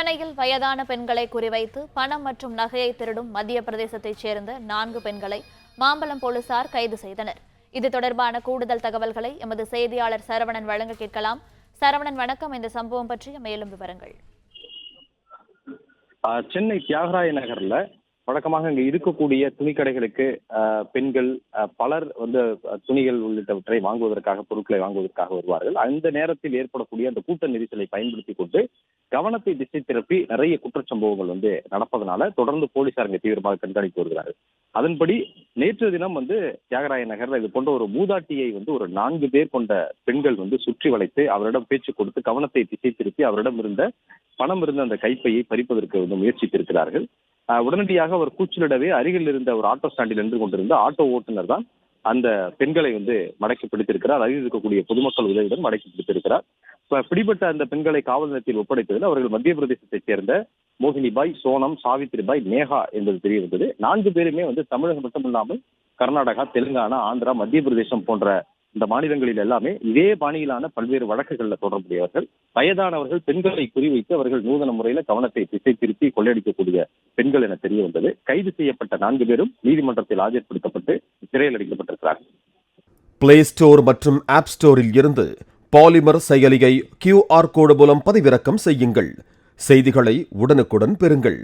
சென்னையில் வயதான பெண்களை குறிவைத்து பணம் மற்றும் நகையை திருடும் மத்திய பிரதேசத்தைச் சேர்ந்த 4 பெண்களை மாம்பலம் போலீசார் கைது செய்தனர். இது தொடர்பான கூடுதல் தகவல்களை எமது செய்தியாளர் சரவணன் வழங்க கேட்கலாம். சரவணன், வணக்கம். இந்த சம்பவம் பற்றிய மேலும் விவரங்கள். சென்னை தியாகராய நகர்ல வழக்கமாக இங்க இருக்கக்கூடிய துணிக்கடைகளுக்கு பெண்கள் பலர் துணிகள் உள்ளிட்டவற்றை வாங்குவதற்காக, பொருட்களை வாங்குவதற்காக வருவார்கள். அந்த நேரத்தில் ஏற்படக்கூடிய அந்த கூட்ட நெரிசலை பயன்படுத்தி கொண்டு கவனத்தை திசை திருப்பி நிறைய குற்றச்சம்பவங்கள் நடப்பதனால தொடர்ந்து போலீசார் இங்க தீவிரமாக கண்காணித்து வருகிறார்கள். அதன்படி நேற்று தினம் தியாகராய நகர்ல இது போன்ற ஒரு மூதாட்டியை ஒரு 4 பேர் கொண்ட பெண்கள் சுற்றி வளைத்து அவரிடம் பேச்சு கொடுத்து கவனத்தை திசை திருப்பி அவரிடம் இருந்த பணம் இருந்த அந்த கைப்பையை பறிப்பதற்கு முயற்சித்திருக்கிறார்கள். உடனடியாக அவர் கூச்சலிடவே அருகில் இருந்த ஒரு ஆட்டோ ஸ்டாண்டில் நின்று கொண்டிருந்த ஆட்டோ ஓட்டுநர் தான் அந்த பெண்களை மடக்கி பிடித்திருக்கிறார். அருகில் இருக்கக்கூடிய பொதுமக்கள் உதவியுடன் மடக்கி பிடித்திருக்கிறார். பிடிபட்ட அந்த பெண்களை காவல் நிலையத்தில் ஒப்படைத்ததில் அவர்கள் மத்திய பிரதேசத்தைச் சேர்ந்த மோகினிபாய், சோனம், சாவித்ரிபாய், நேஹா என்பது தெரிய வந்தது. 4 பேருமே தமிழகம் மட்டுமில்லாமல் கர்நாடகா, தெலுங்கானா, ஆந்திரா, மத்திய பிரதேசம் போன்ற இந்த மாநிலங்களில் எல்லாமே இதே பாணியிலான பல்வேறு வழக்குகளில் தொடர்புடையவர்கள். வயதானவர்கள் பெண்களை குறிவைத்து அவர்கள் நூதன முறையில கவனத்தை திசை திருப்பி கொள்ளையடிக்கக்கூடிய பெண்கள் என தெரிய வந்தது. கைது செய்யப்பட்ட 4 பேரும் நீதிமன்றத்தில் ஆஜர்படுத்தப்பட்டு சிறையில் அடைக்கப்பட்டிருக்கிறார்கள். பிளே ஸ்டோர் மற்றும் ஆப் ஸ்டோரில் இருந்து பாலிமர் செயலியை QR கோடு மூலம் பதிவிறக்கம் செய்யுங்கள். செய்திகளை உடனுக்குடன் பெறுங்கள்.